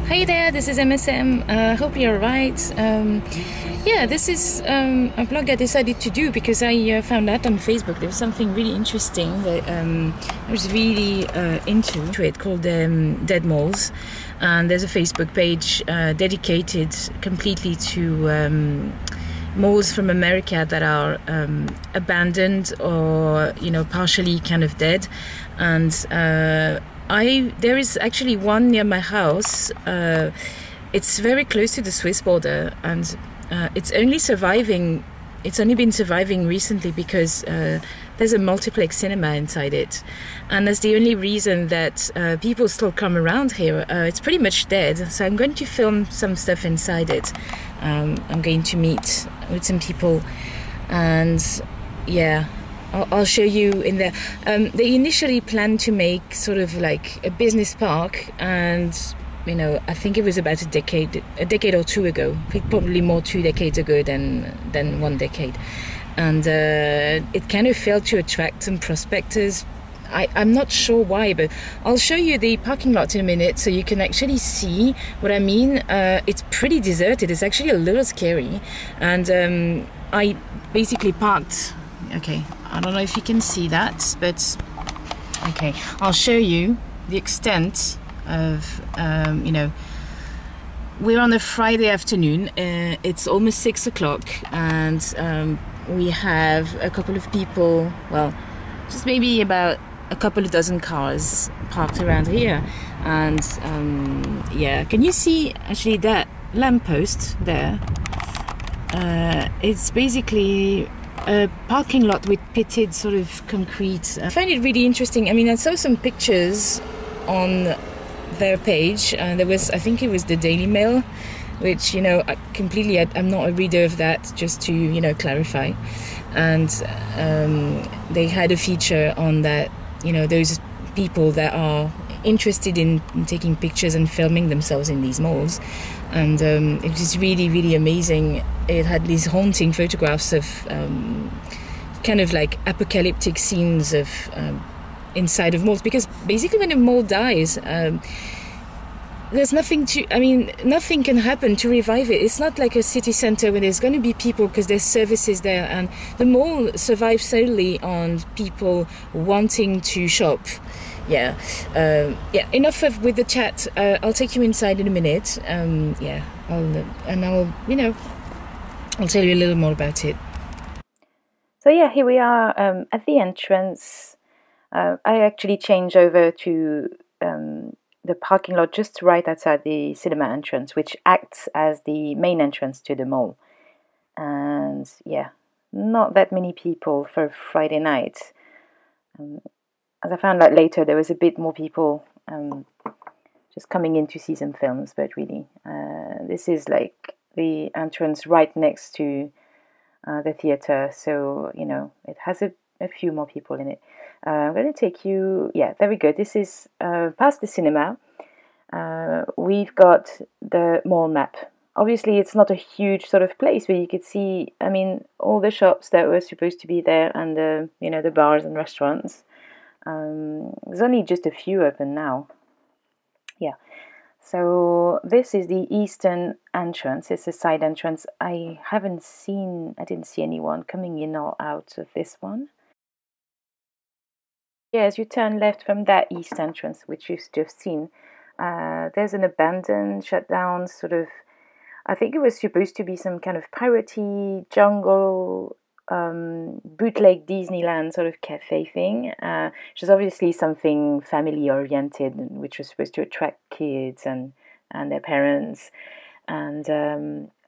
Hey there, this is MSM. Hope you're right. Yeah, this is a blog I decided to do because I found out on Facebook there was something really interesting that I was really into it, called Dead Malls. And there's a Facebook page dedicated completely to malls from America that are abandoned or, partially kind of dead. And there is actually one near my house. It's very close to the Swiss border, and it's only been surviving recently because there's a multiplex cinema inside it, and that's the only reason that people still come around here. It's pretty much dead, so I'm going to film some stuff inside it. I'm going to meet with some people, and yeah, I'll show you in there. They initially planned to make sort of like a business park, and I think it was about a decade or two ago, probably more 2 decades ago than 1 decade, and it kind of failed to attract some prospectors. I'm not sure why, but I'll show you the parking lot in a minute so you can actually see what I mean. It's pretty deserted. It's actually a little scary, and I basically parked. Okay, I don't know if you can see that, but okay, I'll show you the extent of, we're on a Friday afternoon, it's almost 6 o'clock, and we have a couple of people, well, just maybe about a couple of dozen cars parked around here, and yeah, can you see actually that lamppost there? It's basically a parking lot with pitted sort of concrete. I find it really interesting. I mean, I saw some pictures on their page, and there was, I think it was the Daily Mail, which, I'm not a reader of that, just to, clarify. And they had a feature on that, those people that are interested in taking pictures and filming themselves in these malls. And it was really, really amazing. It had these haunting photographs of kind of like apocalyptic scenes of inside of malls, because basically when a mall dies, there's nothing can happen to revive it. It's not like a city center where there's going to be people because there's services there, and the mall survives solely on people wanting to shop. Yeah, enough with the chat. I'll take you inside in a minute. I'll tell you a little more about it. So yeah, here we are at the entrance. I actually changed over to the parking lot just right outside the cinema entrance, which acts as the main entrance to the mall. And yeah, not that many people for Friday night. As I found out later, there was a bit more people just coming in to see some films, but really, this is like the entrance right next to the theatre, so, it has a few more people in it. I'm going to take you, yeah, there we go. This is past the cinema. We've got the mall map. Obviously, it's not a huge sort of place where you could see, all the shops that were supposed to be there, and the bars and restaurants. There's only just a few open now. Yeah, so this is the eastern entrance. It's a side entrance. I didn't see anyone coming in or out of this one. Yeah, as you turn left from that east entrance, which you've just seen, there's an abandoned, shut down sort of, I think it was supposed to be some kind of piratey jungle, bootleg Disneyland sort of cafe thing, which is obviously something family oriented, which was supposed to attract kids and their parents. And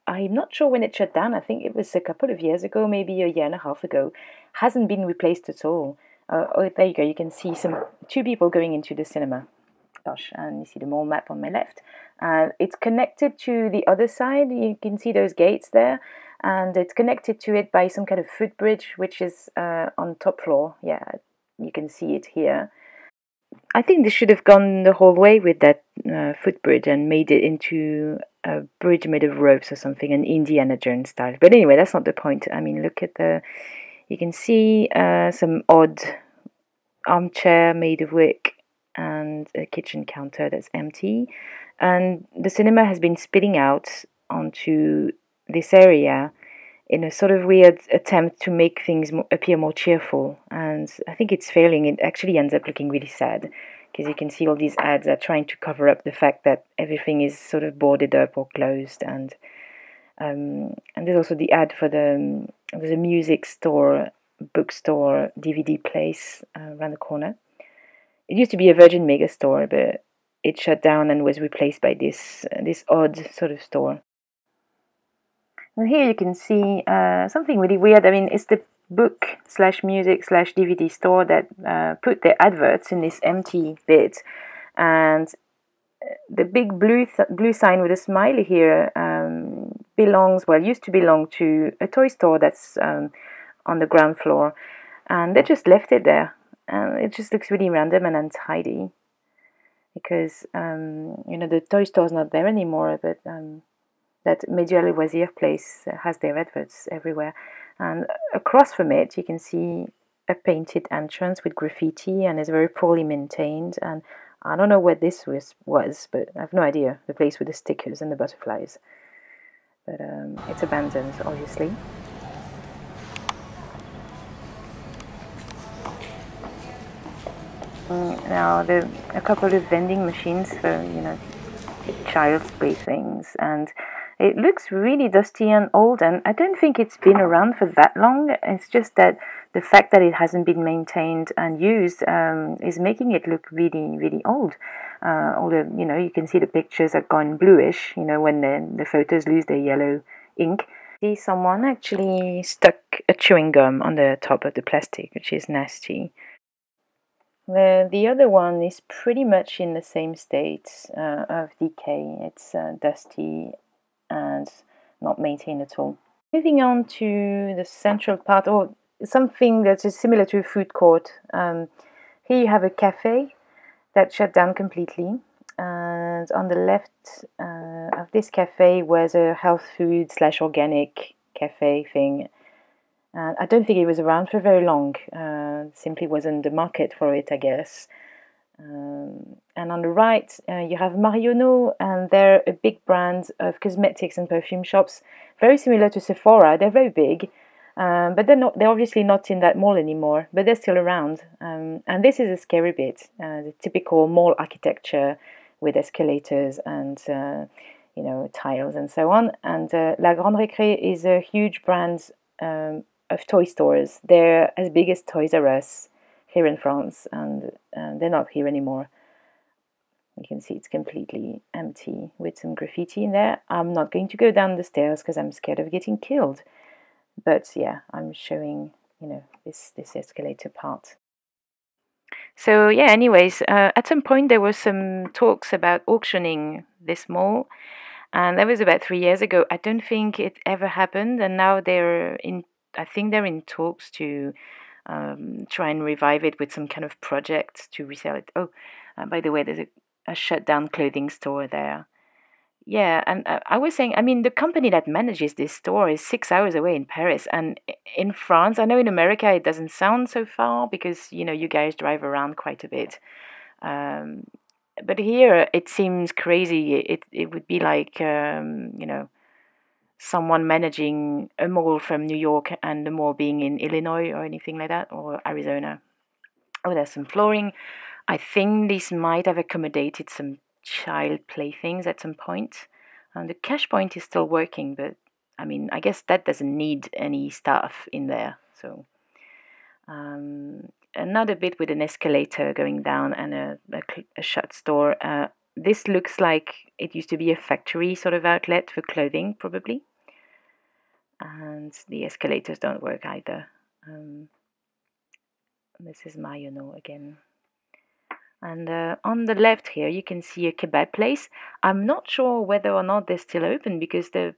I'm not sure when it shut down. I think it was a couple of years ago, maybe a year and a half ago. Hasn't been replaced at all. Oh, there you go. You can see two people going into the cinema. Gosh, and you see the mall map on my left. It's connected to the other side. You can see those gates there. And it's connected to it by some kind of footbridge, which is on top floor. Yeah, you can see it here. I think they should have gone the whole way with that footbridge and made it into a bridge made of ropes or something, an Indiana Jones style. But anyway, that's not the point. Look at you can see some odd armchair made of wick and a kitchen counter that's empty. and the cinema has been spilling out onto this area in a sort of weird attempt to make things appear more cheerful. And I think it's failing. It actually ends up looking really sad, because you can see all these ads are trying to cover up the fact that everything is sort of boarded up or closed. And there's also the ad for there's a music store, bookstore, DVD place around the corner. It used to be a Virgin Megastore, but it shut down and was replaced by this odd sort of store. And here you can see something really weird. I mean, it's the book/music/DVD store that put their adverts in this empty bit, and the big blue sign with a smiley here used to belong to a toy store that's on the ground floor, and they just left it there, and it just looks really random and untidy, because the toy store's not there anymore, but that Medial Loisir place has their adverts everywhere. And across from it, you can see a painted entrance with graffiti, and it's very poorly maintained. And I don't know what this was, but I have no idea. The place with the stickers and the butterflies. But it's abandoned, obviously. Now, there are a couple of vending machines for, child's playthings, and it looks really dusty and old, and I don't think it's been around for that long. It's just that the fact that it hasn't been maintained and used is making it look really, really old. Although, you can see the pictures are gone bluish, when the photos lose their yellow ink. See, someone actually stuck a chewing gum on the top of the plastic, which is nasty. The other one is pretty much in the same state of decay. It's dusty and not maintained at all. Moving on to the central part, or something that is similar to a food court. Here you have a cafe that shut down completely, and on the left of this cafe was a health food / organic cafe thing. I don't think it was around for very long. Simply wasn't the market for it, I guess. And on the right, you have Marionneau, and they're a big brand of cosmetics and perfume shops, very similar to Sephora. They're very big, but they're obviously not in that mall anymore, but they're still around. And this is a scary bit, the typical mall architecture with escalators and tiles and so on. And La Grande Récré is a huge brand of toy stores. They're as big as Toys R Us here in France, and they're not here anymore. You can see it's completely empty with some graffiti in there. I'm not going to go down the stairs because I'm scared of getting killed. But yeah, I'm showing, this escalator part. So yeah, anyways, at some point there were some talks about auctioning this mall, and that was about 3 years ago. I don't think it ever happened, and now I think they're in talks to try and revive it with some kind of project to resell it. Oh, by the way, there's a shut down clothing store there. Yeah, and I was saying, I mean, the company that manages this store is 6 hours away in Paris, and in France, I know in America it doesn't sound so far because, you guys drive around quite a bit. But here it seems crazy. It would be like, someone managing a mall from New York and the mall being in Illinois or anything like that, or Arizona. Oh, there's some flooring. I think this might have accommodated some child playthings at some point. The cash point is still working, but I mean, I guess that doesn't need any staff in there. So another bit with an escalator going down and a shut store. This looks like it used to be a factory sort of outlet for clothing, probably. And the escalators don't work either. This is Marionneau again. And on the left here, you can see a kebab place. I'm not sure whether or not they're still open because the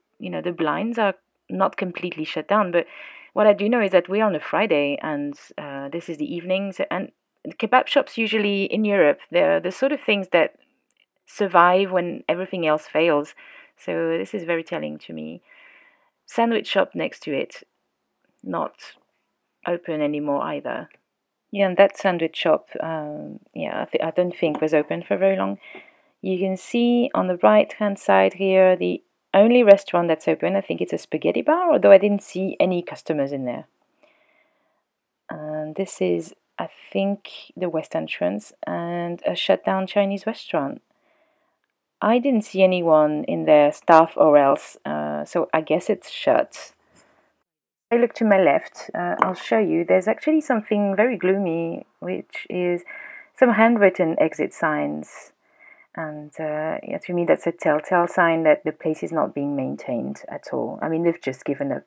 blinds are not completely shut down. But what I do know is that we're on a Friday, and this is the evenings. And kebab shops usually in Europe, they're the sort of things that survive when everything else fails. So this is very telling to me. Sandwich shop next to it, not open anymore either. Yeah, and that sandwich shop, I don't think was open for very long. You can see on the right hand side here the only restaurant that's open. I think it's a spaghetti bar, although I didn't see any customers in there. And this is, I think, the west entrance and a shut down Chinese restaurant. I didn't see anyone in there, staff or else, so I guess it's shut. If I look to my left, I'll show you, there's actually something very gloomy, which is some handwritten exit signs. And yeah, to me that's a telltale sign that the place is not being maintained at all. I mean, they've just given up.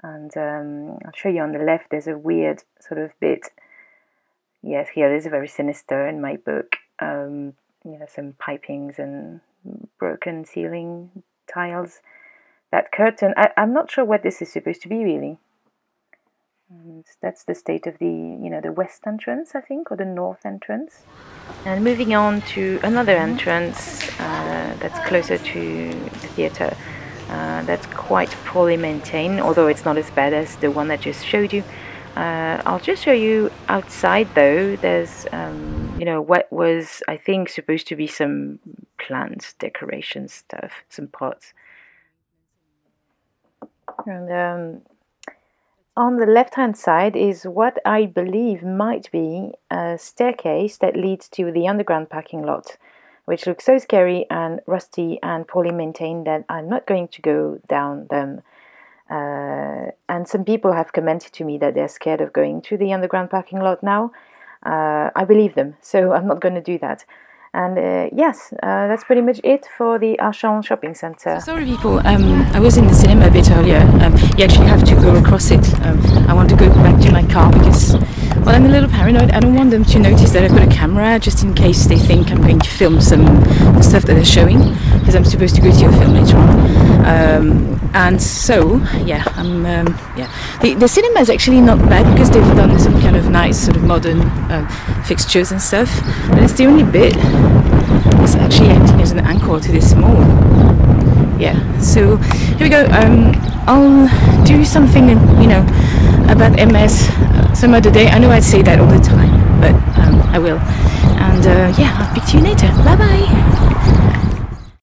And I'll show you on the left, there's a weird sort of bit. Yes, here it is very sinister in my book. You know, some pipings and broken ceiling tiles. That curtain, I'm not sure what this is supposed to be really. And that's the state of the, you know, the west entrance, I think, or the north entrance. And moving on to another entrance that's closer to the theatre. That's quite poorly maintained, although it's not as bad as the one I just showed you. I'll just show you outside though. There's, you know, what was, I think, supposed to be some plants, decoration stuff, some pots. And on the left-hand side is what I believe might be a staircase that leads to the underground parking lot, which looks so scary and rusty and poorly maintained that I'm not going to go down them. And some people have commented to me that they're scared of going to the underground parking lot now. I believe them, so I'm not going to do that. And yes, that's pretty much it for the Archamps shopping centre. So sorry people, I was in the cinema a bit earlier. You actually have to go across it. I want to go back to my car because, well, I'm a little paranoid. I don't want them to notice that I've got a camera, just in case they think I'm going to film some the stuff that they're showing, because I'm supposed to go to a film later on. And so, yeah, the cinema is actually not bad because they've done some kind of nice sort of modern fixtures and stuff, but it's the only bit that's actually acting as an anchor to this mall. Yeah, so here we go. I'll do something, you know, about MS some other day. I know I'd say that all the time, but I will. And yeah, I'll speak to you later. Bye bye.